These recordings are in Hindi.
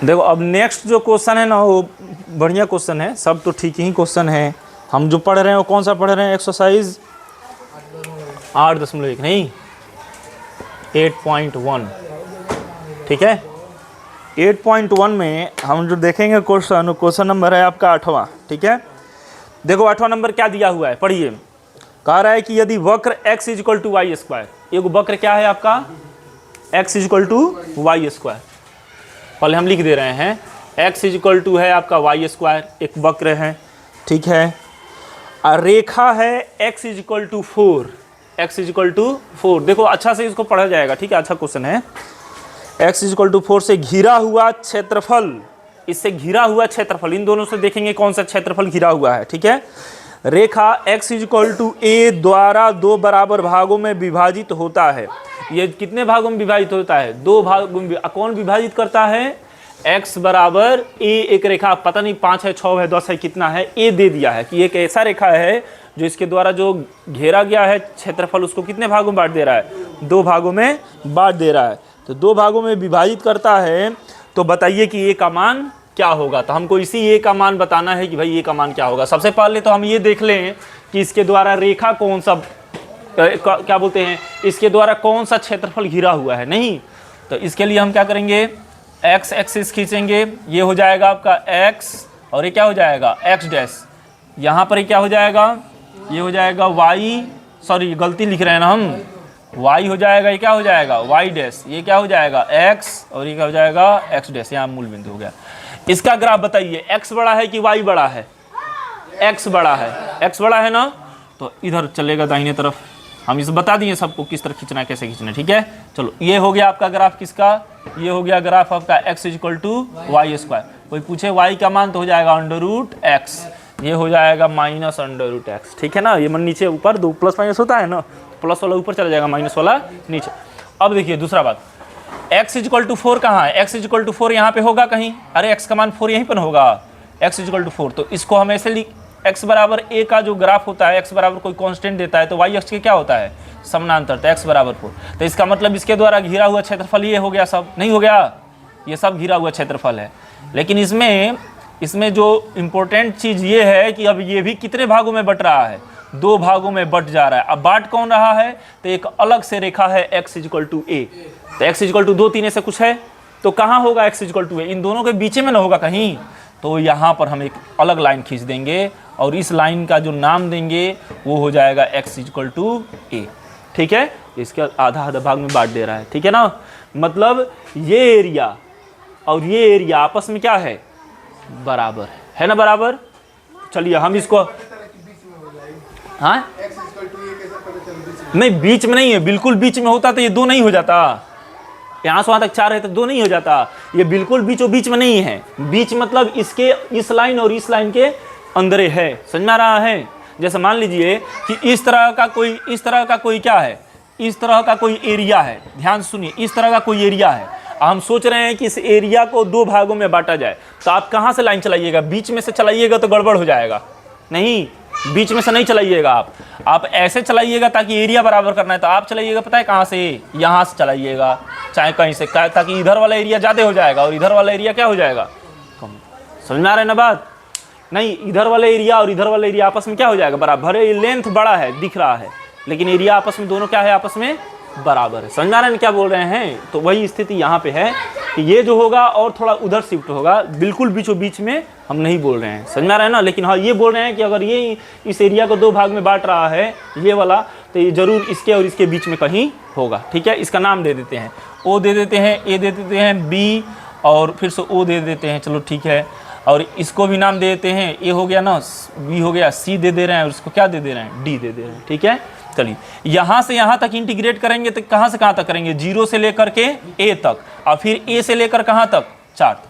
देखो अब नेक्स्ट जो क्वेश्चन है ना वो बढ़िया क्वेश्चन है, सब तो ठीक ही क्वेश्चन है। हम जो पढ़ रहे हैं वो कौन सा पढ़ रहे हैं? एक्सरसाइज 8.1 नहीं 8.1, ठीक है। 8.1 में हम जो देखेंगे क्वेश्चन नंबर है आपका 8वां, ठीक है। देखो 8वां नंबर क्या दिया हुआ है, पढ़िए। कह रहा है कि यदि वक्र x = y², एक वक्र क्या है आपका x = y²। पहले हम लिख दे रहे हैं x = है आपका y², एक वक्र है, ठीक है। और रेखा है x = 4, x = 4। देखो अच्छा से इसको पढ़ा जाएगा, ठीक है, अच्छा क्वेश्चन है। x = 4 से घिरा हुआ क्षेत्रफल, इससे घिरा हुआ क्षेत्रफल, इन दोनों से देखेंगे कौन सा क्षेत्रफल घिरा हुआ है, ठीक है। रेखा x = a द्वारा 2 बराबर भागों में विभाजित होता है। ये कितने भागों में विभाजित होता है? 2 भागों में। कौन विभाजित करता है? x बराबर a, एक रेखा पता नहीं 5 है 6 है 10 है कितना है, a दे दिया है कि एक ऐसा रेखा है जो इसके द्वारा जो घेरा गया है क्षेत्रफल उसको कितने भागों में बांट दे रहा है? 2 भागों में बांट दे रहा है। तो 2 भागों में विभाजित करता है, तो बताइए कि a का मान क्या होगा। तो हमको इसी a का मान बताना है कि भाई a का मान क्या होगा। सबसे पहले तो हम ये देख लें कि इसके द्वारा रेखा कौन सा, क्या बोलते हैं, इसके द्वारा कौन सा क्षेत्रफल घिरा हुआ है। नहीं तो इसके लिए हम क्या करेंगे, x एक्सिस खींचेंगे, ये हो जाएगा आपका x और ये क्या हो जाएगा x'। यहाँ पर ये क्या हो जाएगा, ये हो जाएगा y, सॉरी गलती लिख रहे हैं ना हम, y हो जाएगा, ये क्या हो जाएगा y', ये क्या हो जाएगा x और ये क्या हो जाएगा x'। यहाँ मूल बिंदु हो गया। इसका ग्राफ बताइए, x बड़ा है कि y बड़ा है? x बड़ा है, x बड़ा है ना, तो इधर चलेगा दाहिने तरफ। हम इसे बता दिए सबको किस तरह खींचना है, कैसे खींचना है, ठीक है। चलो ये हो गया आपका ग्राफ किसका, ये हो गया ग्राफ आपका x = y²। कोई पूछे y का मान तो हो जाएगा √x, ये हो जाएगा -√x, ठीक है ना। ये मन नीचे ऊपर 2 प्लस माइनस होता है ना, प्लस वाला ऊपर चला जाएगा, माइनस वाला नीचे। अब देखिए दूसरा बात, x = 4 कहाँ है? x = 4 यहाँ पे होगा कहीं? अरे x का मान 4 यहीं पर होगा, x = 4। तो इसको हम ऐसे लिख, x बराबर a का जो ग्राफ होता है, x बराबर कोई कांस्टेंट देता है तो y अक्ष के क्या होता है? समानांतर, तो x बराबर 4। तो इसका मतलब इसके द्वारा घिरा हुआ क्षेत्रफल ये हो गया, सब नहीं हो गया, ये सब घिरा हुआ क्षेत्रफल है। लेकिन इसमें जो इम्पोर्टेंट चीज़ ये है कि अब ये भी कितने भागों में बट रहा है? 2 भागों में बट जा रहा है। अब बांट कौन रहा है? तो एक अलग से रेखा है x = a, तो x = 2 3 ऐसे कुछ है, तो कहाँ होगा x = a? इन दोनों के बीच में ना होगा कहीं, तो यहाँ पर हम एक अलग लाइन खींच देंगे और इस लाइन का जो नाम देंगे वो हो जाएगा x = a, ठीक है। इसके आधा भाग में बांट दे रहा है, ठीक है ना। मतलब ये एरिया और ये एरिया आपस में क्या है? बराबर है ना, बराबर। चलिए हम इसको, हाँ नहीं बीच में नहीं है, बिल्कुल बीच में होता तो ये 2 नहीं हो जाता, यहाँ से वहाँ तक 4 है तो 2 नहीं हो जाता। ये बिल्कुल बीचों बीच में नहीं है, बीच मतलब इसके इस लाइन और इस लाइन के अंदर है, समझ में आ रहा है। जैसे मान लीजिए कि इस तरह का कोई क्या है, इस तरह का कोई एरिया है, ध्यान सुनिए, इस तरह का कोई एरिया है। हम सोच रहे हैं कि इस एरिया को 2 भागों में बांटा जाए, तो आप कहाँ से लाइन चलाइएगा? बीच में से चलाइएगा तो गड़बड़ हो जाएगा, नहीं बीच में से नहीं चलाइएगा आप ऐसे चलाइएगा ताकि एरिया बराबर करना है। तो आप चलाइएगा पता है कहाँ से? यहाँ से चलाइएगा, चाहे कहीं से, ताकि इधर वाला एरिया ज़्यादा हो जाएगा और इधर वाला एरिया क्या हो जाएगा, कम। समझ में आ रहा है ना बात? नहीं, इधर वाला एरिया और इधर वाला एरिया आपस में क्या हो जाएगा? बराबर है। लेंथ बड़ा है दिख रहा है, लेकिन एरिया आपस में दोनों क्या है? आपस में बराबर है। समझ में आ रहा है क्या बोल रहे हैं? तो वही स्थिति यहाँ पे है कि ये जो होगा और थोड़ा उधर शिफ्ट होगा, बिल्कुल बीचों बीच में हम नहीं बोल रहे हैं, समझ में आ रहा है ना। लेकिन हाँ ये बोल रहे हैं कि अगर ये इस एरिया को 2 भाग में बांट रहा है ये वाला, तो ये जरूर इसके और इसके बीच में कहीं होगा, ठीक है। इसका नाम दे देते हैं, O दे देते हैं, A दे देते हैं, B और फिर से O दे देते हैं, चलो ठीक है। और इसको भी नाम दे देते हैं, A हो गया ना, B हो गया, C दे दे रहे हैं और इसको क्या दे दे रहे हैं? D दे दे रहे हैं, ठीक है। चलिए यहाँ से यहाँ तक इंटीग्रेट करेंगे तो कहाँ से कहाँ तक करेंगे? 0 से लेकर के A तक और फिर A से लेकर कहाँ तक? 4 तक।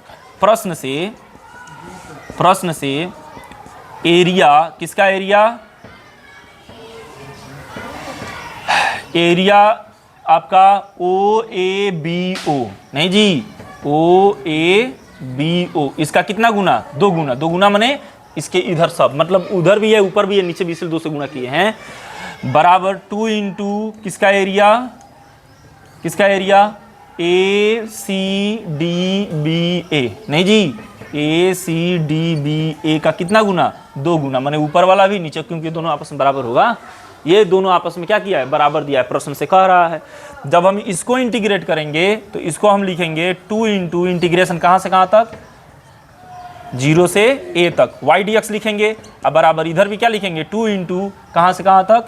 प्रश्न से एरिया, किसका एरिया? एरिया आपका OABO, नहीं जी OABO, इसका कितना गुना? 2 गुना। 2 गुना माने इसके इधर सब, मतलब उधर भी है ऊपर भी है नीचे भी, इसलिए 2 से गुना किए हैं, बराबर 2 इंटू किसका एरिया? किसका एरिया? ए सी डी बी ए, नहीं जी, ए सी डी बी ए का कितना गुना? 2 गुना, माने ऊपर वाला भी नीचे, क्योंकि दोनों आपस में बराबर होगा। ये दोनों आपस में क्या किया है? बराबर दिया है, प्रश्न से कह रहा है। जब हम इसको इंटीग्रेट करेंगे तो इसको हम लिखेंगे 2 इंटू इंटीग्रेशन कहाँ से कहाँ तक? 0 से a तक, y dx लिखेंगे। अब बराबर इधर भी क्या लिखेंगे? 2 इंटू कहाँ से कहाँ तक?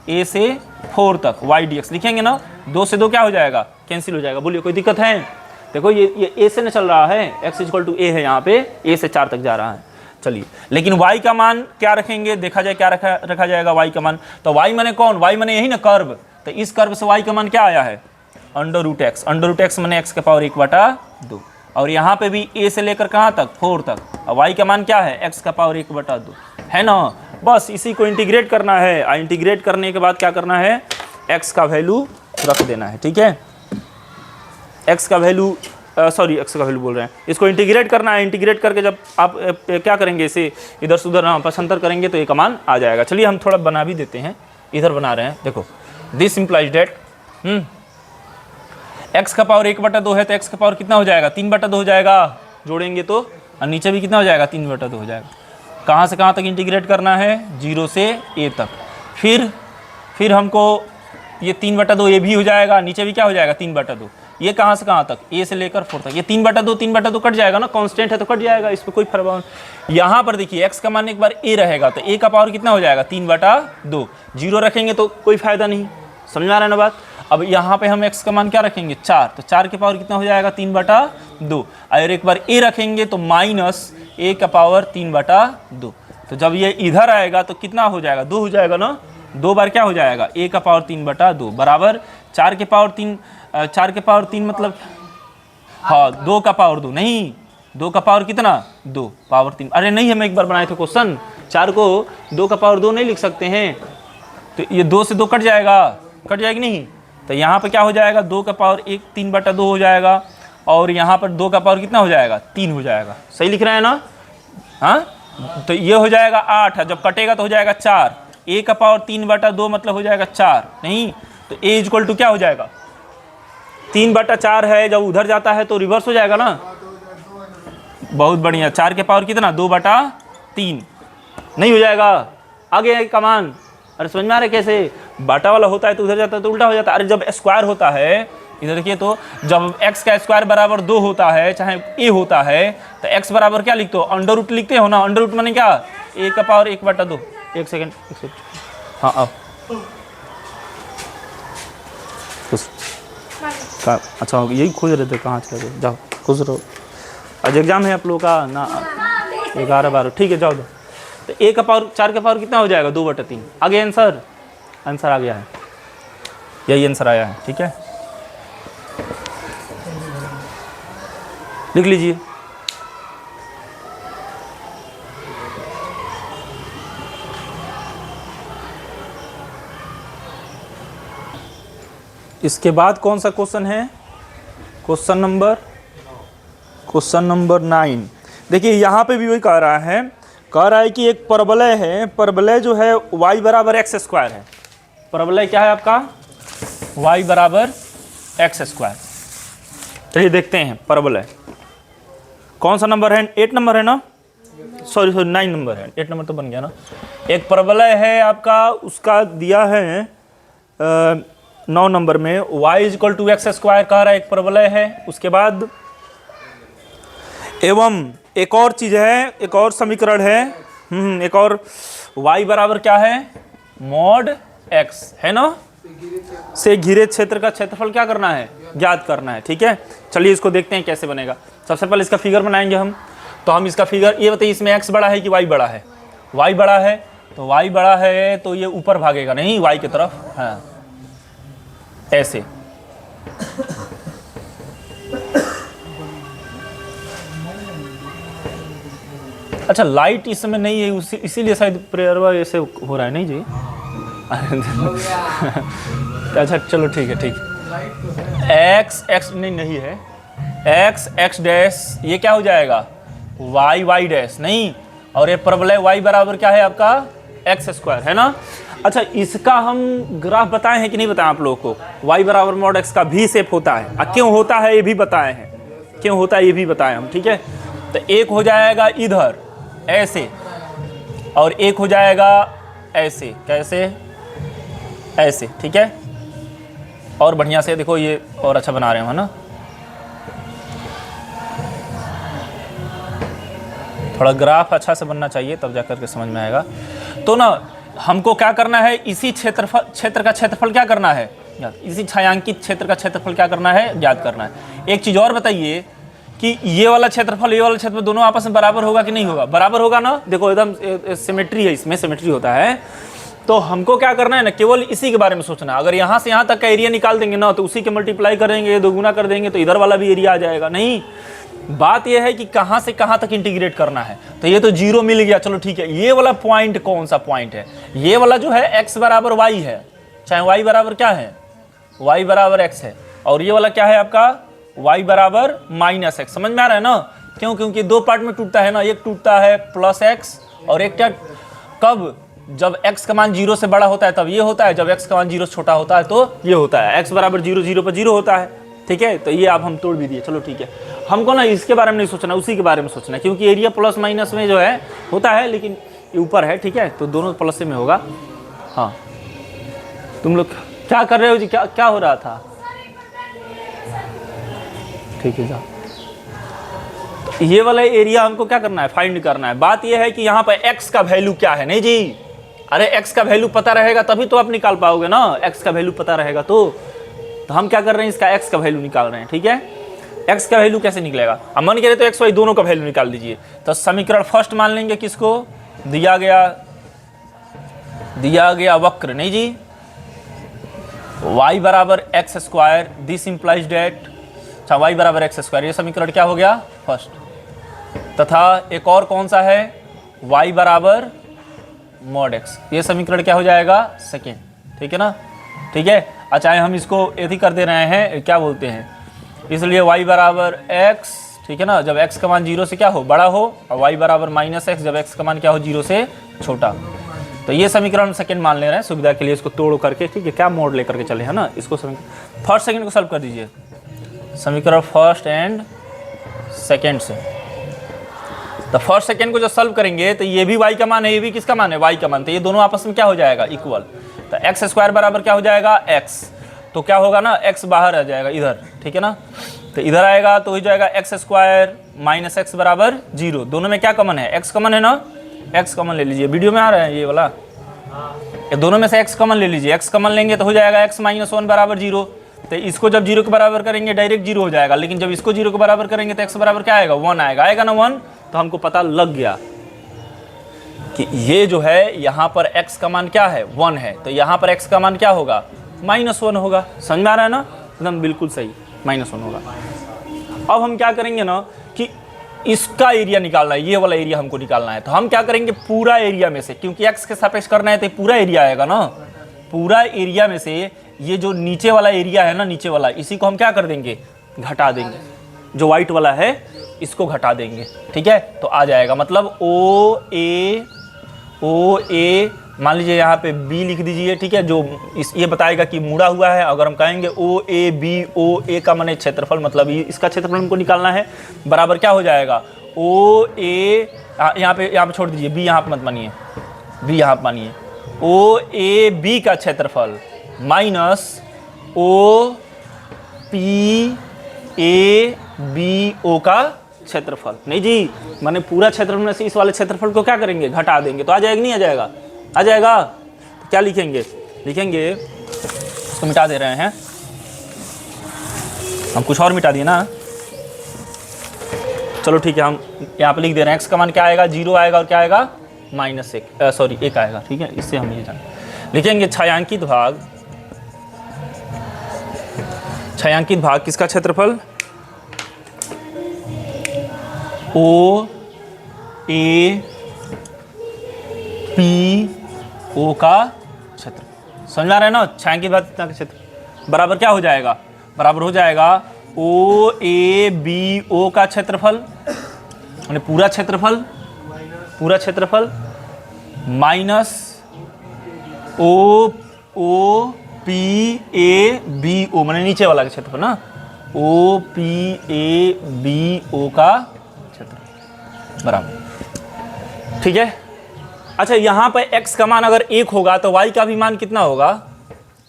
a से 4 तक, y dx लिखेंगे ना। 2 से 2 क्या हो जाएगा? कैंसिल हो जाएगा। बोलिए कोई दिक्कत है? देखो ये a से न चल रहा है, x इक्वल टू a है, यहाँ पे a से 4 तक जा रहा है। चलिए, लेकिन y का मान क्या रखेंगे? देखा जाए क्या रखा जाएगा y का मान। तो y माने कौन? y माने यही ना, कर्व। तो इस कर्व से y का मान क्या आया है? √x। √x माने x का पावर 1/2। और यहाँ पे भी a से लेकर कहाँ तक? 4 तक। और y का मान क्या है? x का पावर 1/2 है ना। बस इसी को इंटीग्रेट करना है, और इंटीग्रेट करने के बाद क्या करना है? x का वैल्यू रख देना है, ठीक है। x का वैल्यू x का वैल्यू बोल रहे हैं, इसको इंटीग्रेट करना है। इंटीग्रेट करके जब आप क्या करेंगे, इसे इधर से उधर पक्षांतर करेंगे तो ये का मान आ जाएगा। चलिए हम थोड़ा बना भी देते हैं, इधर बना रहे हैं। देखो, दिस इम्प्लाइज डेट x का पावर 1/2 है, तो x का पावर कितना हो जाएगा? 3/2 हो जाएगा। जोड़ेंगे तो, और नीचे भी कितना हो जाएगा? 3/2 हो जाएगा। कहाँ से कहाँ तक इंटीग्रेट करना है? 0 से a तक। फिर हमको ये 3/2 ये भी हो जाएगा, नीचे भी क्या हो जाएगा? 3/2। ये कहाँ से कहाँ तक? a से लेकर 4 तक। ये 3/2 कट जाएगा ना, कांस्टेंट है तो कट जाएगा, इस पर कोई फर्क नहीं। यहाँ पर देखिए x का मान एक बार a रहेगा, तो a का पावर कितना हो जाएगा? 3/2। 0 रखेंगे तो कोई फायदा नहीं, समझ में आ रहा है ना बात। अब यहाँ पे हम x का मान क्या रखेंगे? 4, तो 4 के पावर कितना हो जाएगा? 3/2। और एक बार a रखेंगे तो माइनस a का पावर 3/2। तो जब ये इधर आएगा तो कितना हो जाएगा? 2 हो जाएगा ना। 2 बार क्या हो जाएगा? a का पावर 3/2 बराबर 4 के पावर 3 मतलब, हाँ, 2 का पावर 2 नहीं, 2 का पावर कितना? 2 पावर 3। अरे नहीं, हम एक बार बनाए थे क्वेश्चन, 4 को 2 का पावर 2 नहीं लिख सकते हैं, तो ये 2 से 2 कट जाएगा, कट जाएगी नहीं। तो यहाँ पे क्या हो जाएगा? 2 का पावर 3/2 हो जाएगा, और यहाँ पर 2 का पावर कितना हो जाएगा? 3 हो जाएगा। सही लिख रहे हैं ना? हाँ, तो ये हो जाएगा 8, जब कटेगा तो हो जाएगा 4। a का पावर 3/2 मतलब हो जाएगा 4, नहीं तो a इक्वल टू क्या हो जाएगा? 3/4 है, जब उधर जाता है तो रिवर्स हो जाएगा ना। बहुत बढ़िया। 4 के पावर कितना? 2/3 नहीं हो जाएगा? आगे का मान, अरे समझ में आ रहा है कैसे? बाटा वाला होता है तो उधर जाता है तो उल्टा हो जाता है। अरे जब स्क्वायर होता है, इधर देखिए, तो जब x का स्क्वायर बराबर 2 होता है, चाहे a होता है, तो x बराबर क्या लिखते हो? अंडर लिखते हो ना। अंडर माने क्या? a का पावर 1/2। एक सेकेंड, हाँ आओ। अच्छा, यही खोज रहे थे, कहाँ चले गए? जाओ खुश रहो, आज एग्जाम है आप लोगों का ना, 11-12, ठीक है जाओ। तो a का पावर 4 का पावर कितना हो जाएगा? 2/3। आगे आंसर आ गया है, यही आंसर आया है, ठीक है, लिख लीजिए। इसके बाद कौन सा क्वेश्चन है? Question number 9। देखिए यहाँ पे भी वही कह रहा है कि एक परवलय है, परवलय जो है y बराबर x² है। परवलय क्या है आपका? y बराबर x²। चलिए देखते हैं परवलय कौन सा नंबर है? 8 नंबर है ना, सॉरी 9 नंबर है, 8 नंबर तो बन गया ना। एक परवलय है आपका, उसका दिया है 9 नंबर में, y इक्वल टू x² कह रहा है, एक परवलय है। उसके बाद एवं एक और चीज है, एक और समीकरण है, एक और, y बराबर क्या है? मॉड x है ना, से घिरे क्षेत्र का क्षेत्रफल क्या करना है? ज्ञात करना है, ठीक है। चलिए इसको देखते हैं कैसे बनेगा। सबसे पहले इसका फिगर बनाएंगे हम। तो हम इसका फिगर, ये बताइए इसमें x बड़ा है कि y बड़ा है? y बड़ा है, तो y बड़ा है तो ये ऊपर भागेगा नहीं y की तरफ, हाँ ऐसे। अच्छा लाइट इस समय नहीं है, इसीलिए शायद प्रेयर ऐसे हो रहा है, नहीं जी? अच्छा चलो ठीक है, x नहीं है, x डैश, ये क्या हो जाएगा? y डैश नहीं, और ये परवलय y बराबर क्या है आपका? x² है ना। अच्छा, इसका हम ग्राफ बताए हैं कि नहीं बताएं आप लोगों को? y बराबर मॉड x का भी शेप होता है, क्यों होता है ये भी बताए हैं, क्यों होता है ये भी बताए हम, ठीक है। तो एक हो जाएगा इधर ऐसे, और एक हो जाएगा ऐसे, कैसे, ऐसे, ठीक है। और बढ़िया से देखो, ये और अच्छा बना रहे हो, है ना। थोड़ा ग्राफ अच्छा से बनना चाहिए, तब जाकर के समझ में आएगा। तो ना हमको क्या करना है, इसी क्षेत्र का क्षेत्रफल क्या करना है, इसी छायांकित क्षेत्र का क्षेत्रफल क्या करना है, ज्ञात करना है। एक चीज़ और बताइए कि ये वाला क्षेत्रफल, ये वाला क्षेत्रफल दोनों आपस में बराबर होगा कि नहीं होगा? बराबर होगा ना। देखो एकदम सिमेट्री है, इसमें सिमेट्री होता है। तो हमको क्या करना है ना, केवल इसी के बारे में सोचना है। अगर यहाँ से यहाँ तक का एरिया निकाल देंगे ना, तो उसी के मल्टीप्लाई करेंगे, दोगुना कर देंगे, तो इधर वाला भी एरिया आ जाएगा। नहीं, बात यह है कि कहाँ से कहाँ तक इंटीग्रेट करना है। तो ये तो 0 मिल गया, चलो ठीक है। ये वाला पॉइंट कौन सा पॉइंट है? ये वाला जो है x बराबर y है, चाहे y बराबर क्या है, y बराबर x है। और ये वाला क्या है आपका, y बराबर -x। समझ में आ रहा है ना? क्यों? क्योंकि दो पार्ट में टूटता है ना, एक टूटता है +x, और एक क्या, कब, जब x का मान 0 से बड़ा होता है तब ये होता है, जब x का मान 0 से छोटा होता है तो ये होता है। x बराबर 0, 0 पर 0 होता है, ठीक है। तो ये आप हम तोड़ भी दिए, चलो ठीक है। हमको ना इसके बारे में नहीं सोचना, उसी के बारे में सोचना है, क्योंकि एरिया प्लस माइनस में जो है होता है, लेकिन ये ऊपर है, ठीक है। तो दोनों प्लस में होगा। हाँ, तुम लोग क्या कर रहे हो जी, क्या क्या हो रहा था? ठीक है, जाओ। तो ये वाला एरिया हमको क्या करना है, फाइंड करना है। बात ये है कि यहाँ पर x का वैल्यू क्या है। नहीं जी, अरे x का वैल्यू पता रहेगा तभी तो आप निकाल पाओगे ना, x का वैल्यू पता रहेगा तो हम क्या कर रहे हैं, इसका x का वैल्यू निकाल रहे हैं, ठीक है। x का वैल्यू कैसे निकलेगा? अब मन करे तो x y दोनों का वैल्यू निकाल दीजिए। तो समीकरण फर्स्ट मान लेंगे किसको, दिया गया वक्र, नहीं जी, y बराबर x square, this implies date, अच्छा y बराबर एक्स स्क्वायर, ये समीकरण क्या हो गया, फर्स्ट। तथा एक और कौन सा है, y बराबर मॉड x, ये समीकरण क्या हो जाएगा, सेकेंड, ठीक है ना, ठीक है। अच्छा, हम इसको यदि कर दे रहे हैं, क्या बोलते हैं, इसलिए y बराबर x, ठीक है ना, जब x का मान 0 से क्या हो, बड़ा हो, और y बराबर -x, जब x का मान क्या हो, 0 से छोटा। तो ये समीकरण सेकंड मान ले रहे हैं सुविधा के लिए, इसको तोड़ करके, ठीक है, क्या मोड लेकर के चले, है ना। इसको फर्स्ट सेकंड को सॉल्व कर दीजिए, समीकरण फर्स्ट एंड सेकंड से। तो फर्स्ट सेकंड को जो सॉल्व करेंगे तो ये भी y का मान है, ये भी किसका मान है, y का मान। तो ये दोनों आपस में क्या हो जाएगा, इक्वल। तो एक्स स्क्वायर बराबर क्या हो जाएगा, x, तो क्या होगा ना, x बाहर आ जाएगा इधर, ठीक है ना। तो इधर आएगा तो हो जाएगा एक्स स्क्वायर -x बराबर 0। दोनों में क्या कॉमन है, x कॉमन है ना, x कॉमन ले लीजिए। वीडियो में आ रहा है ये वाला, ये दोनों में से x कॉमन ले लीजिए। x कॉमन लेंगे तो हो जाएगा x -1 बराबर 0। तो इसको जब 0 के बराबर करेंगे डायरेक्ट 0 हो जाएगा, लेकिन जब इसको 0 के बराबर करेंगे तो x बराबर क्या आएगा, 1 आएगा, आएगा ना 1। तो हमको पता लग गया कि ये जो है यहाँ पर x का मान क्या है, 1 है, तो यहाँ पर x का मान क्या होगा, -1 होगा। समझ में आ रहा है ना, एकदम बिल्कुल सही, -1 होगा। अब हम क्या करेंगे ना कि इसका एरिया निकालना है, ये वाला एरिया हमको निकालना है। तो हम क्या करेंगे, पूरा एरिया में से, क्योंकि x के सापेक्ष करना है तो पूरा एरिया आएगा ना, पूरा एरिया में से ये जो नीचे वाला एरिया है ना, नीचे वाला, इसी को हम क्या कर देंगे, घटा देंगे। जो व्हाइट वाला है इसको घटा देंगे, ठीक है। तो आ जाएगा, मतलब ओ ए मान लीजिए यहाँ पे b लिख दीजिए, ठीक है, जो ये बताएगा कि मुड़ा हुआ है। अगर हम कहेंगे ओ ए का माने क्षेत्रफल, मतलब इसका क्षेत्रफल हमको निकालना है, बराबर क्या हो जाएगा, ओ ए, यहाँ पे छोड़ दीजिए, b यहाँ पे मत मानिए, b यहाँ पे मानिए, ओ ए बी का क्षेत्रफल minus O P A B O का क्षेत्रफल। नहीं जी, माने पूरा क्षेत्रफल में से इस वाले क्षेत्रफल को क्या करेंगे, घटा देंगे। तो आ जाएगा, नहीं आ जाएगा, आ जाएगा। तो क्या लिखेंगे, इसको मिटा दे रहे हैं हम, कुछ और मिटा दिए ना, चलो ठीक है। हम यहाँ पे लिख दे रहे हैं, x का मान क्या आएगा, 0 आएगा, और क्या आएगा, -1 आएगा, ठीक है। इससे हम ये जान लिखेंगे, छायांकित भाग किसका क्षेत्रफल, ओ ए पी ओ का क्षेत्र। समझ आ रहा है ना, छायांकित भाग कितना का क्षेत्र बराबर क्या हो जाएगा, बराबर हो जाएगा ओ ए बी ओ का क्षेत्रफल, यानी पूरा क्षेत्रफल minus O O P A B O मैंने नीचे वाला का क्षेत्रफल ना, ओ पी ए बी ओ का क्षेत्रफल बराबर, ठीक है। अच्छा यहाँ पर x का मान अगर 1 होगा तो y का भी मान कितना होगा,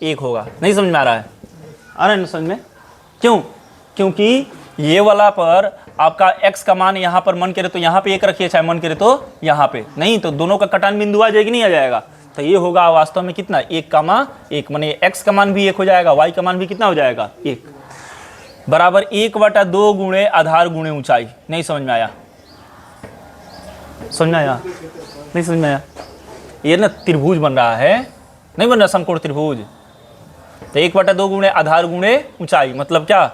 1 होगा। नहीं समझ में आ रहा है, आ रहा है ना समझ में? क्यों? क्योंकि ये वाला पर आपका x का मान यहाँ पर मन करे तो यहाँ पे 1 रखिए, चाहे मन करे तो यहाँ पे, नहीं तो दोनों का कटान बिंदु आ जाएगी, नहीं आ जाएगा। तो ये होगा वास्तव में कितना, 1, माने x का मान भी 1 हो जाएगा, y का मान भी कितना हो जाएगा, 1 बराबर 1/2 गुणे आधार गुणे ऊंचाई। नहीं समझ में आया? समझ में आया? नहीं समझ में आया? ये ना त्रिभुज बन रहा है, नहीं बन रहा समकोण त्रिभुज। तो 1/2 गुणे आधार गुणे ऊंचाई मतलब क्या,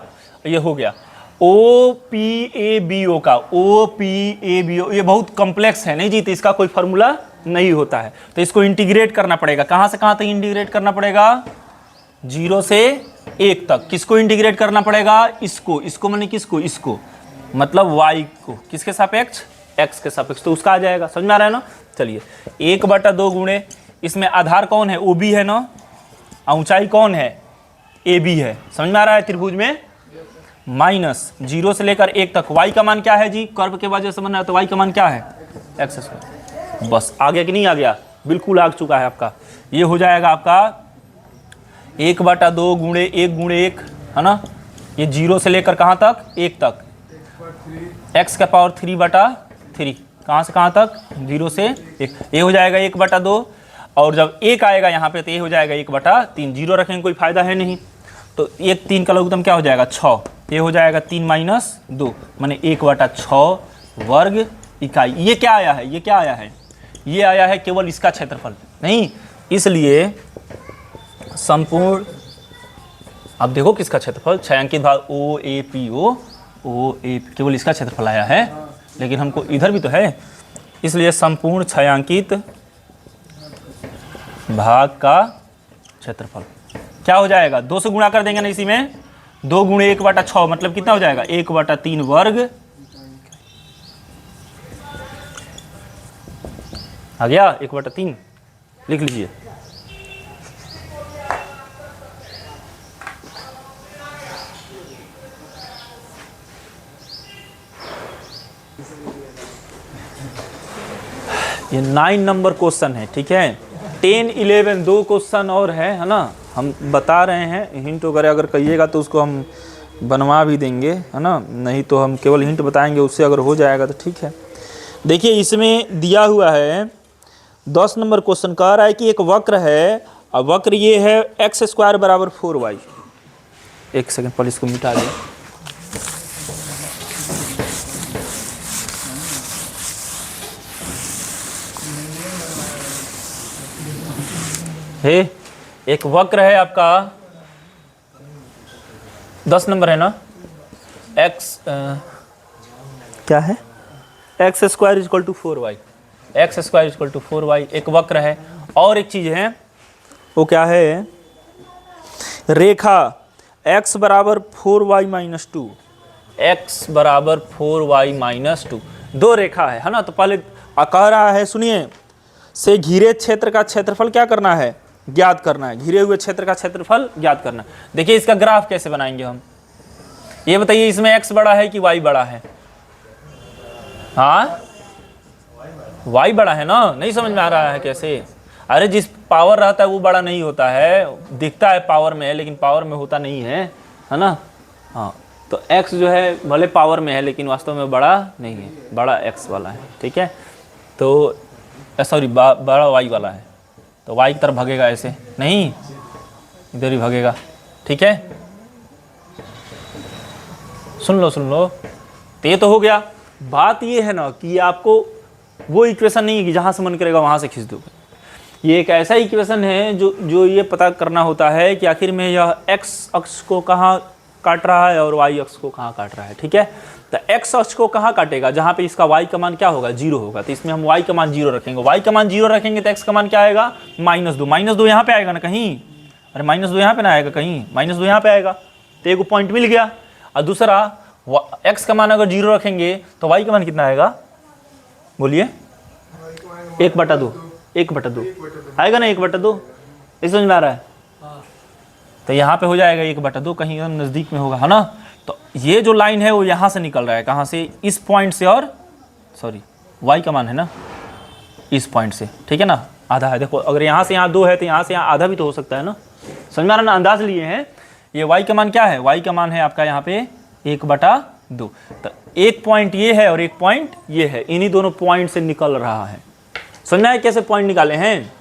ये हो गया ओ पी ए बी ओ का, ओ पी ए बी ओ, ये बहुत कॉम्प्लेक्स है नहीं जी, तो इसका कोई फार्मूला नहीं होता है। तो इसको इंटीग्रेट करना पड़ेगा, कहां से कहां तक इंटीग्रेट करना पड़ेगा, 0 से 1 तक। किसको इंटीग्रेट करना पड़ेगा, इसको माने किसको, इसको मतलब y को किसके सापेक्ष, x के सापेक्ष, तो उसका आ जाएगा। समझ में आ रहा है ना? चलिए 1/2 गुणे, इसमें आधार कौन है, OB है ना, ऊंचाई कौन है, AB है। समझ में आ रहा है? त्रिभुज में माइनस 0 से लेकर 1 तक y का मान क्या है जी, कर्व के वजह से बना है, तो y का मान क्या है, x²। बस आ गया कि नहीं आ गया, बिल्कुल आ चुका है आपका। ये हो जाएगा आपका 1/2 गुणे 1 गुणे 1 है ना, ये 0 से लेकर कहाँ तक, 1 तक, x का पावर 3/3, कहाँ से कहाँ तक, 0 से 1, ये हो जाएगा 1/2। और जब 1 आएगा यहाँ पे तो ये हो जाएगा 1/3, 0 रखेंगे कोई फायदा है नहीं, तो 1 3 का लघुत्तम क्या हो जाएगा, 6, ये हो जाएगा 3 - 2 माने 1/6 वर्ग इकाई। ये क्या आया है, ये क्या आया है, ये आया है केवल इसका क्षेत्रफल नहीं, इसलिए संपूर्ण, अब देखो किसका क्षेत्रफल, छायांकित भाग ओ ए पी केवल इसका क्षेत्रफल आया है, लेकिन हमको इधर भी तो है, इसलिए संपूर्ण छायांकित भाग का क्षेत्रफल क्या हो जाएगा, 2 से गुणा कर देंगे ना इसी में, 2 गुणे 1/6 मतलब कितना हो जाएगा, 1/3 वर्ग आ गया, 1/3 लिख लीजिए। ये 9 नंबर क्वेश्चन है, ठीक है। 10 11 2 क्वेश्चन और है ना, हम बता रहे हैं, हिंट वगैरह अगर कहिएगा तो उसको हम बनवा भी देंगे है ना, नहीं तो हम केवल हिंट बताएंगे, उससे अगर हो जाएगा तो ठीक है। देखिए इसमें दिया हुआ है 10 नंबर क्वेश्चन, कह रहा है कि एक वक्र है, और वक्र ये है x² = 4y। एक सेकंड पहले इसको मिटा दें। हे एक वक्र है आपका, 10 नंबर है ना, क्या है, x² = 4y, x² = 4y एक वक्र है। और एक चीज है, वो क्या है, रेखा x = 4y - 2, x = 4y - 2 दो रेखा है ना। तो पहले कह रहा है, सुनिए, से घिरे क्षेत्र का क्षेत्रफल क्या करना है, ज्ञात करना है, घिरे हुए क्षेत्र का क्षेत्रफल ज्ञात करना है। देखिए इसका ग्राफ कैसे बनाएंगे हम, ये बताइए, इसमें x बड़ा है कि y बड़ा है, हाँ y बड़ा है ना, नहीं समझ में आ रहा है कैसे, अरे जिस पावर रहता है वो बड़ा नहीं होता है, दिखता है पावर में है लेकिन पावर में होता नहीं है, है ना। हाँ तो x जो है भले पावर में है लेकिन वास्तव में बड़ा नहीं है, बड़ा x वाला है, ठीक है। तो सॉरी बड़ा y वाला है, तो y की तरफ भागेगा, ऐसे नहीं, इधर ही भागेगा, ठीक है। सुन लो तो ये तो हो गया। बात ये है ना कि आपको वो इक्वेशन नहीं है कि जहाँ से मन करेगा वहाँ से खींच दोगे। ये एक ऐसा इक्वेशन है जो ये पता करना होता है कि आखिर में यह x अक्ष को कहाँ काट रहा है और y अक्ष को कहाँ काट रहा है, ठीक है। तो x अक्ष को कहाँ काटेगा, जहाँ पे इसका y का मान क्या होगा, 0 होगा, तो इसमें हम y का मान 0 रखेंगे। y का मान 0 रखेंगे तो x का मान क्या आएगा, -2 यहाँ पे आएगा ना कहीं, अरे -2 यहाँ पे ना आएगा कहीं, -2 यहाँ पे आएगा, तो एक पॉइंट मिल गया। और दूसरा x का मान अगर 0 रखेंगे तो y का मान कितना आएगा, बोलिए, 1/2 आएगा ना, 1/2, ये समझ में आ रहा है? तो यहाँ पे हो जाएगा 1/2, कहीं एकदम नज़दीक में होगा, है ना। तो ये जो लाइन है वो यहाँ से निकल रहा है, कहाँ से? इस पॉइंट से, और सॉरी y का मान है ना इस पॉइंट से, ठीक है ना, आधा है। देखो अगर यहाँ से यहाँ 2 है तो यहाँ से यहाँ आधा भी तो हो सकता है ना, समझ में आ रहा ना, अंदाज लिए हैं। ये y का मान क्या है? y का मान है आपका यहाँ पे 1/2। तो एक पॉइंट ये है और एक पॉइंट ये है, इन्हीं दोनों पॉइंट से निकल रहा है। समझना है कैसे पॉइंट निकाले हैं?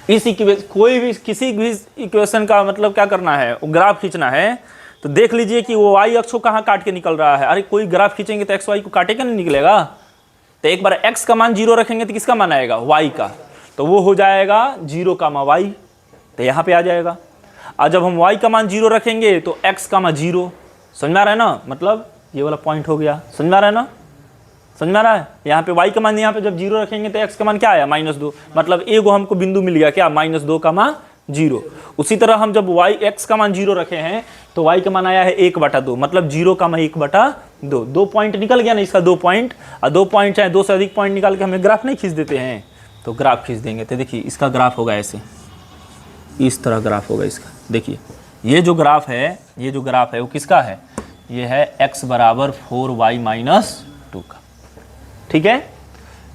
इस इक्वेशन, कोई भी किसी भी इक्वेशन का मतलब क्या करना है, ग्राफ खींचना है तो देख लीजिए कि वो y अक्ष को कहाँ काट के निकल रहा है। अरे कोई ग्राफ खींचेंगे तो x y को काटेगा नहीं, निकलेगा। तो एक बार x का मान 0 रखेंगे तो किसका मान आएगा? y का, तो वो हो जाएगा 0, y, तो यहाँ पे आ जाएगा। और जब हम y का मान 0 रखेंगे तो x का मान 0, समझ में आ रहा है ना, मतलब ये वाला पॉइंट हो गया, समझ में आ रहा है ना, समझ में आ रहा है। यहाँ पे y का मान यहाँ पे जब 0 रखेंगे तो x का मान क्या आया? -2, मतलब एगो हमको बिंदु मिल गया क्या? -2, 0। उसी तरह हम जब x का मान 0 रखे हैं तो y का मान आया है 1/2, मतलब 0, 1/2। 2 पॉइंट निकल गया ना इसका, 2 पॉइंट, और 2 पॉइंट चाहे 2 से अधिक पॉइंट निकाल के हमें ग्राफ नहीं खींच देते हैं, तो ग्राफ खींच देंगे। तो देखिए इसका ग्राफ होगा ऐसे, इस तरह ग्राफ होगा इसका। देखिए ये जो ग्राफ है वो किसका है? ये है x बराबर 4y - 2 का, ठीक है,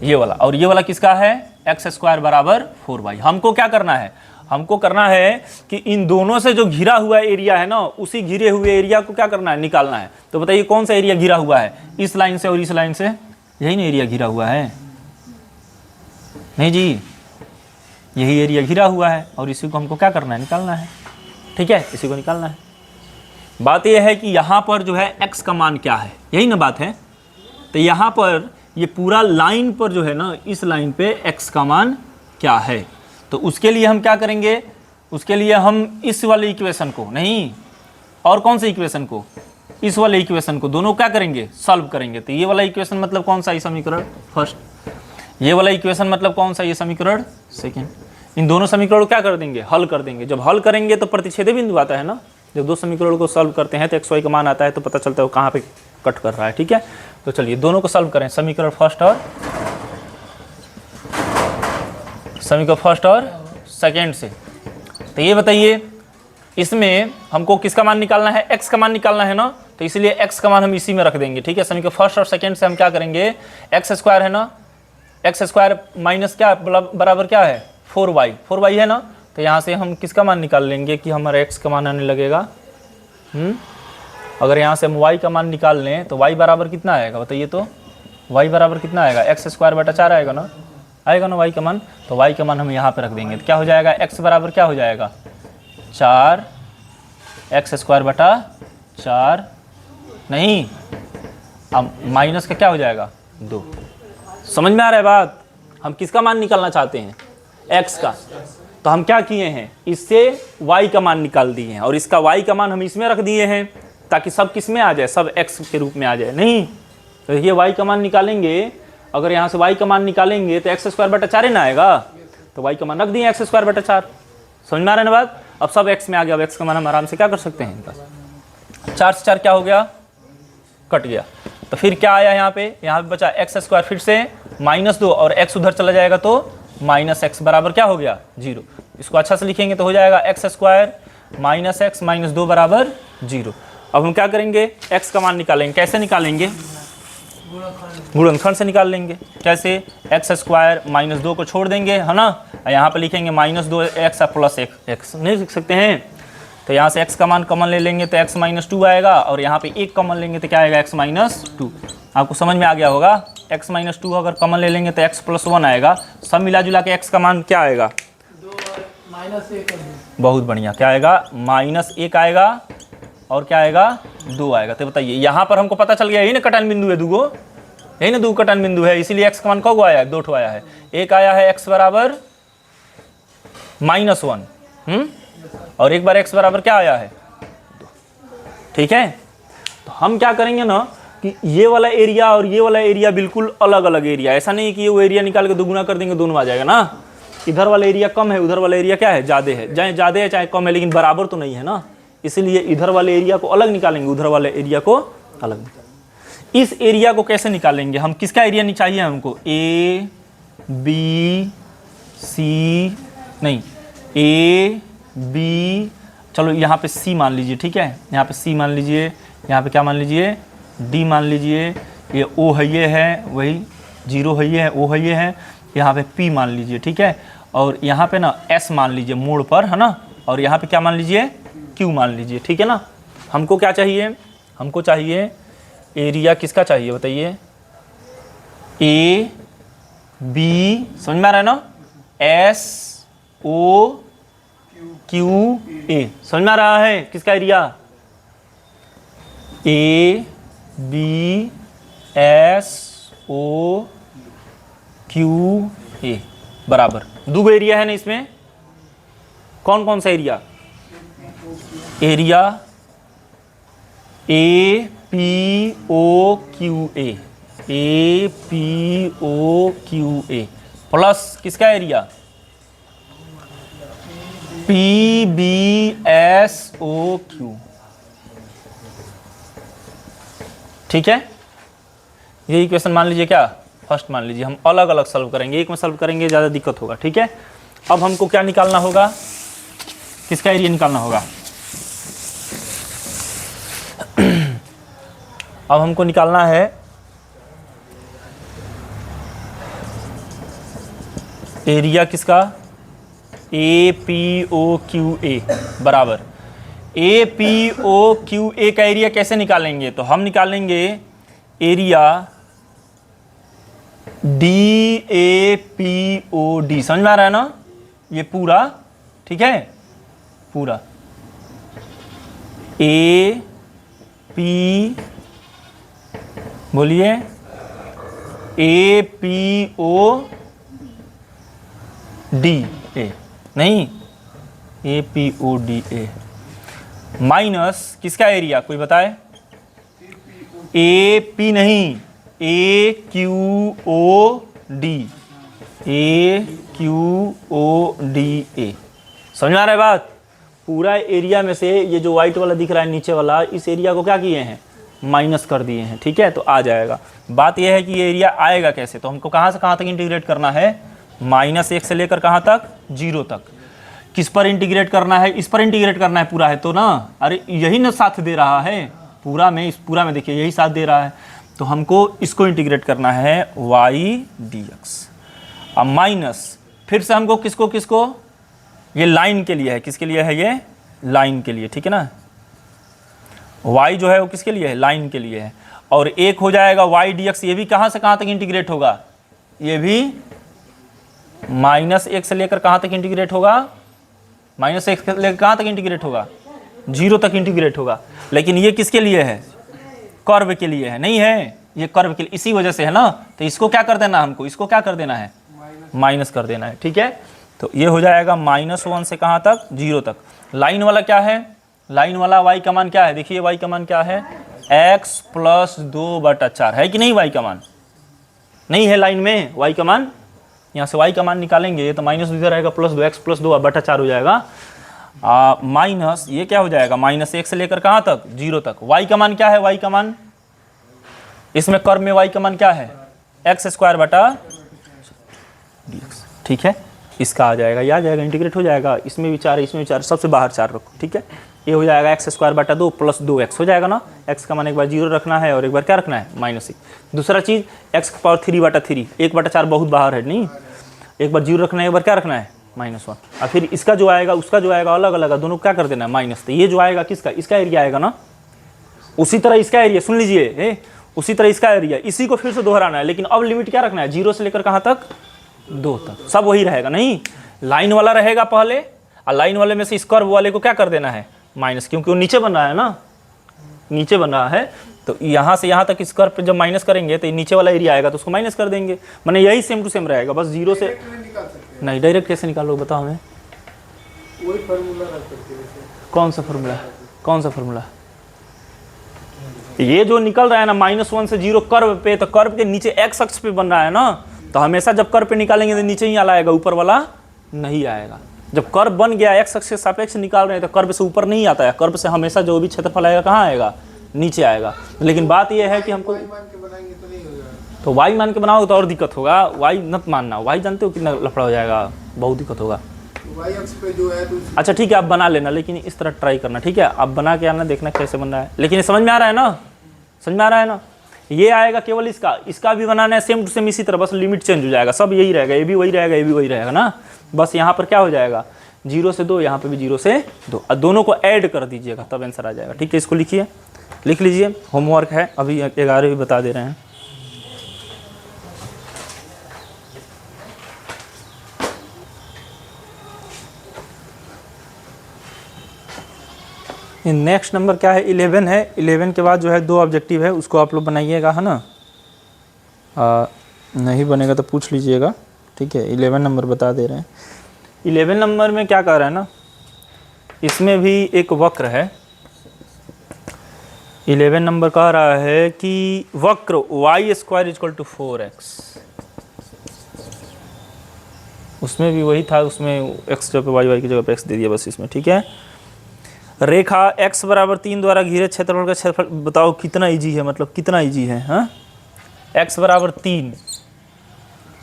ये वाला। और ये वाला किसका है? x² बराबर 4y। हमको क्या करना है? हमको करना है कि इन दोनों से जो घिरा हुआ एरिया है ना, उसी घिरे हुए एरिया को क्या करना है? निकालना है। तो बताइए कौन सा एरिया घिरा हुआ है? इस लाइन से और इस लाइन से, यही ना एरिया घिरा हुआ है? नहीं जी, यही एरिया घिरा हुआ है और इसी को हमको क्या करना है? निकालना है, ठीक है, इसी को निकालना है। बात यह है कि यहाँ पर जो है x का मान क्या है, यही ना बात है। तो यहाँ पर ये पूरा लाइन पर जो है ना, इस लाइन पे x का मान क्या है, तो उसके लिए हम क्या करेंगे? उसके लिए हम इस वाले इक्वेशन को नहीं, और कौन से इक्वेशन को? इस वाले इक्वेशन को, दोनों क्या करेंगे? सॉल्व करेंगे। तो ये वाला इक्वेशन मतलब कौन सा? ये समीकरण फर्स्ट। ये वाला इक्वेशन मतलब कौन सा? ये समीकरण सेकेंड। इन दोनों समीकरण को क्या कर देंगे? हल कर देंगे। जब हल करेंगे तो प्रतिच्छेद बिंदु आता है ना, जब 2 समीकरणों को सॉल्व करते हैं तो x y का मान आता है, तो पता चलता है वो कहाँ पे कट कर रहा है, ठीक है। तो चलिए दोनों को सॉल्व करें, समीकरण फर्स्ट और सेकेंड से। तो ये बताइए इसमें हमको किसका मान निकालना है? x का मान निकालना है ना, तो इसलिए x का मान हम इसी में रख देंगे, ठीक है। समीकरण फर्स्ट और सेकेंड से हम क्या करेंगे? x² है ना, x² माइनस क्या बराबर क्या है? 4y है ना, तो यहाँ से हम किसका मान निकाल लेंगे कि हमारा x का मान आने लगेगा? अगर यहाँ से हम y का मान निकाल लें तो y बराबर कितना आएगा बताइए? तो y बराबर कितना आएगा? x²/4 आएगा ना, y का मान। तो y का मान हम यहाँ पे रख देंगे, तो क्या हो जाएगा? x बराबर क्या हो जाएगा? 4, x²/4 नहीं, अब माइनस का क्या हो जाएगा? 2। समझ में आ रहा है बात? हम किसका मान निकालना चाहते हैं? x का। तो हम क्या किए हैं? इससे y का मान निकाल दिए हैं और इसका y का मान हम इसमें रख दिए हैं ताकि सब किस में आ जाए? सब x के रूप में आ जाए। नहीं, तो ये y का मान निकालेंगे, अगर यहाँ से y का मान निकालेंगे तो x²/4 ना आएगा, तो y का मान रख दिए x²/4। समझ में आ रहा है ना बात? अब सब x में आ गया। अब x का मान हम आराम से क्या कर सकते हैं? 4 से 4 क्या हो गया? कट गया। तो फिर क्या आया यहाँ पे? यहाँ पे बचा x², फिर से -2 और x उधर चला जाएगा तो -x बराबर क्या हो गया? 0। इसको अच्छा से लिखेंगे तो हो जाएगा x² -x -2 बराबर 0। अब हम क्या करेंगे? x का मान निकालेंगे। कैसे निकालेंगे? गुणनखंड से निकाल लेंगे। कैसे? x² -2 को छोड़ देंगे, है ना, यहाँ पे लिखेंगे -2x प्लस x नहीं लिख सकते हैं, तो यहाँ से x का मान कॉमन ले लेंगे तो x -2 आएगा और यहाँ पे 1 कॉमन लेंगे तो क्या आएगा? x -2। आपको समझ में आ गया होगा? x -2 अगर कॉमन ले लेंगे तो x + 1 आएगा। सब मिला जुला के x का मान क्या आएगा? बहुत बढ़िया, क्या आएगा? -1 आएगा और क्या आएगा? 2 आएगा। तो बताइए यहाँ पर हमको पता चल गया, यही ना कटान बिंदु है, दूगो, यही ना 2 कटान बिंदु है, इसीलिए x का मान कब आया है? 2 आया है। एक आया है x बराबर -1 और एक बार x बराबर क्या आया है? 2। ठीक है, तो हम क्या करेंगे ना कि ये वाला एरिया और ये वाला एरिया बिल्कुल अलग अलग एरिया, ऐसा नहीं कि ये वो एरिया निकाल के दोगुना कर देंगे, दोनों आ जाएगा ना। इधर वाला एरिया कम है, उधर वाला एरिया क्या है? ज़्यादा है। चाहे ज़्यादा है चाहे कम है, लेकिन बराबर तो नहीं है ना, इसीलिए इधर वाले एरिया को अलग निकालेंगे, उधर वाले एरिया को अलग निकालेंगे। इस एरिया को कैसे निकालेंगे हम? किसका एरिया चाहिए हमको? A B C नहीं, ए बी, चलो यहाँ पे सी मान लीजिए, ठीक है, यहाँ पे सी मान लीजिए, यहाँ पे क्या मान लीजिए, डी मान लीजिए, ये ओ है, ये है वही, जीरो है, ये है, ओ है, ये है, यहाँ पे पी मान लीजिए, ठीक है, और यहाँ पे ना एस मान लीजिए मोड़ पर, है ना, और यहाँ पे क्या मान लीजिए, क्यू मान लीजिए, ठीक है ना। हमको क्या चाहिए, हमको चाहिए एरिया किसका चाहिए बताइए, ए बी, समझ में आ रहा है ना, एस ओ क्यू ए, समझ में आ रहा है किसका area, A B S O Q A बराबर, दो एरिया है ना इसमें, कौन कौन सा area, area A P O Q A P O Q A plus किसका area, P B S O Q, ठीक है। ये इक्वेशन मान लीजिए, क्या फर्स्ट मान लीजिए, हम अलग अलग सॉल्व करेंगे, एक में सॉल्व करेंगे ज़्यादा दिक्कत होगा, ठीक है। अब हमको क्या निकालना होगा, किसका एरिया निकालना होगा, अब हमको निकालना है एरिया किसका, ए पी ओ क्यू ए बराबर, ए पी ओ क्यू ए का एरिया कैसे निकालेंगे, तो हम निकालेंगे area D A P O D, समझ में आ रहा है ना, ये पूरा, ठीक है, पूरा ए पी, बोलिए, ए पी ओ डी ए, नहीं, A P O D A minus किसका एरिया, कोई बताए, ए पी नहीं, A Q O D, A Q O D A, समझ में आ रहा है बात, पूरा एरिया में से ये जो व्हाइट वाला दिख रहा है नीचे वाला, इस एरिया को क्या किए हैं, माइनस कर दिए हैं, ठीक है, तो आ जाएगा। बात यह है कि ये एरिया आएगा कैसे, तो हमको कहाँ से कहाँ तक इंटीग्रेट करना है, -1 से लेकर कहाँ तक, 0 तक। किस पर इंटीग्रेट करना है, इस पर इंटीग्रेट करना है पूरा है तो ना, अरे यही ना साथ दे रहा है पूरा में, इस पूरा में देखिए यही साथ दे रहा है, तो हमको इसको इंटीग्रेट करना है y dx। अब माइनस फिर से हमको किसको किसको, ये लाइन के लिए है, किसके लिए है, ये लाइन के लिए, ठीक है ना, y जो है वो किसके लिए है, लाइन के लिए है, और एक हो जाएगा y dx, ये भी कहाँ से कहाँ तक इंटीग्रेट होगा, ये भी -1 से लेकर कहाँ तक इंटीग्रेट होगा, -1 से लेकर कहाँ तक इंटीग्रेट होगा, 0 तक इंटीग्रेट होगा। लेकिन ये किसके लिए है, कर्व के लिए है, नहीं है, ये कर्व के लिए, इसी वजह से है ना, तो इसको क्या कर देना, हमको इसको क्या कर देना है, माइनस कर देना है, ठीक है। तो ये हो जाएगा -1 से कहाँ तक, 0 तक। लाइन वाला क्या है, लाइन वाला y का मान क्या है, देखिए y का मान क्या है, x + 2/4 है कि नहीं, y का मान नहीं है लाइन में, y का मान, यहाँ से y का मान निकालेंगे तो माइनस इधर रहेगा, +2 x + 2/4 हो जाएगा, माइनस ये क्या हो जाएगा, -1 से लेकर कहाँ तक, 0 तक। y का मान क्या है, y का मान, इसमें कर्व में y का मान क्या है, x² dx, ठीक है, इसका आ जाएगा, ये आ जाएगा, इंटीग्रेट हो जाएगा, इसमें भी 4 है, इसमें भी 4, सबसे बाहर 4 रखो, ठीक है, ये हो जाएगा x² 2 + 2x हो जाएगा ना, x का मान एक बार 0 रखना है और एक बार क्या रखना है, -1। दूसरा चीज़ x⁻³ 1/4 बहुत बाहर है, नहीं, एक बार 0 रखना है, एक बार क्या रखना है, -1, और फिर इसका जो आएगा उसका जो आएगा अलग अलग, दोनों क्या कर देना है, माइनस। तो ये जो आएगा किसका, इसका एरिया आएगा ना, उसी तरह इसका एरिया, सुन लीजिए, उसी तरह इसका एरिया, इसी को फिर से दोहराना है, लेकिन अब लिमिट क्या रखना है, 0 से लेकर कहाँ तक, 2 तक, सब वही रहेगा, नहीं, लाइन वाला रहेगा पहले, और लाइन वाले में से इस कर्व वाले को क्या कर देना है, माइनस, क्योंकि वो नीचे बन रहा है ना, नीचे बन रहा है, तो यहाँ से यहाँ तक इस कर्व पे जब माइनस करेंगे तो नीचे वाला एरिया आएगा तो उसको माइनस कर देंगे, माने यही सेम टू सेम रहेगा, बस 0 से नहीं, डायरेक्ट कैसे निकालो बताओ हमें, वही फार्मूला रख करके, कौन सा फार्मूला, कौन सा फार्मूला, ये जो निकल रहा है ना -1 से 0 कर्व पे, तो कर्व के नीचे x अक्ष पे बन रहा है ना, तो हमेशा जब कर्व पे निकालेंगे तो नीचे ही आएगा, ऊपर वाला नहीं आएगा। जब कर्व बन गया x अक्ष के सापेक्ष निकाल रहे हैं तो कर्व से ऊपर नहीं आता है, कर्व से हमेशा जो भी क्षेत्रफल आएगा कहाँ आएगा, नीचे आएगा। लेकिन बात यह है कि हमको तो y मान के बनाओगे तो और दिक्कत होगा, y मत मानना, y जानते हो कितना लफड़ा हो जाएगा, बहुत दिक्कत होगा। वाई अक्ष पे जो है तो अच्छा ठीक है, आप बना लेना, लेकिन इस तरह ट्राई करना, ठीक है। आप बना के आना, देखना कैसे बन रहा है, लेकिन ये समझ में आ रहा है ना, समझ में आ रहा है ना। ये आएगा केवल इसका भी बनाना है सेम टू सेम इसी तरह, बस लिमिट चेंज हो जाएगा, सब यही रहेगा, ये भी वही रहेगा, ये भी वही रहेगा ना। बस यहाँ पर क्या हो जाएगा, 0 से 2, यहाँ पे भी 0 से 2, और दोनों को ऐड कर दीजिएगा तब आंसर आ जाएगा, ठीक है। इसको लिखिए, लिख लीजिए, होमवर्क है, अभी 11वीं बता दे रहे हैं। नेक्स्ट नंबर क्या है, 11 है। 11 के बाद जो है 2 ऑब्जेक्टिव है, उसको आप लोग बनाइएगा, है ना। नहीं बनेगा तो पूछ लीजिएगा, ठीक है। 11 नंबर बता दे रहे हैं। 11 नंबर में क्या कह रहा है ना, इसमें भी एक वक्र है। 11 नंबर कह रहा है कि वक्र y² = 4x, उसमें भी वही था, उसमें x जगह पे y की जगह पे x दे दिया बस इसमें, ठीक है। रेखा x = 3 द्वारा घिरे क्षेत्रफल का क्षेत्रफल बताओ कितना इजी है, मतलब कितना इजी है, हाँ। x = 3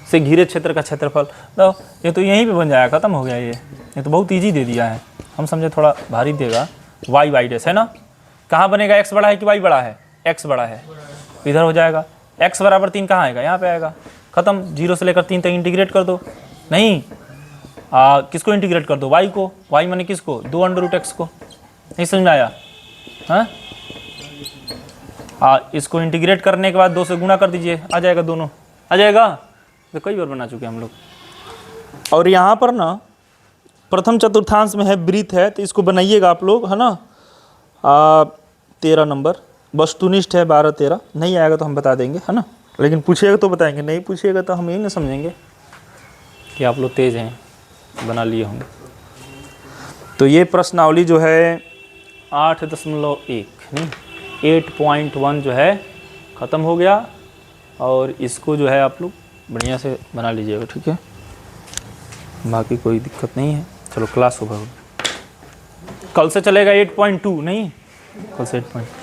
से घिरे क्षेत्र का क्षेत्रफल, तो ये तो यहीं पे बन जाएगा, खत्म हो गया। ये तो बहुत इजी दे दिया है, हम समझे थोड़ा भारी देगा। y है ना, कहाँ बनेगा, x बड़ा है कि y बड़ा है, x बड़ा है, इधर हो जाएगा। x = 3 कहाँ आएगा, यहाँ पे आएगा, खत्म। 0 से लेकर 3 तक इंटीग्रेट कर दो, नहीं किसको इंटीग्रेट कर दो, y को, y माने किसको, 2√x को, नहीं समझ में आया, हाँ। इसको इंटीग्रेट करने के बाद 2 से गुणा कर दीजिए, आ जाएगा, दोनों आ जाएगा। तो कई बार बना चुके हैं हम लोग। और यहाँ पर ना प्रथम चतुर्थांश में है, वृत्त है, तो इसको बनाइएगा आप लोग, है ना। 13 नंबर वस्तुनिष्ठ है, 12 13, नहीं आएगा तो हम बता देंगे, है ना। लेकिन पूछिएगा तो बताएंगे, नहीं पूछिएगा तो हम यही ना समझेंगे कि आप लोग तेज़ हैं, बना लिए होंगे। तो ये प्रश्नावली जो है 8.1 नहीं 8.1 जो है ख़त्म हो गया, और इसको जो है आप लोग बढ़िया से बना लीजिएगा, ठीक है। बाकी कोई दिक्कत नहीं है। चलो क्लास होगा, कल से चलेगा 8.2 नहीं, कल से 8.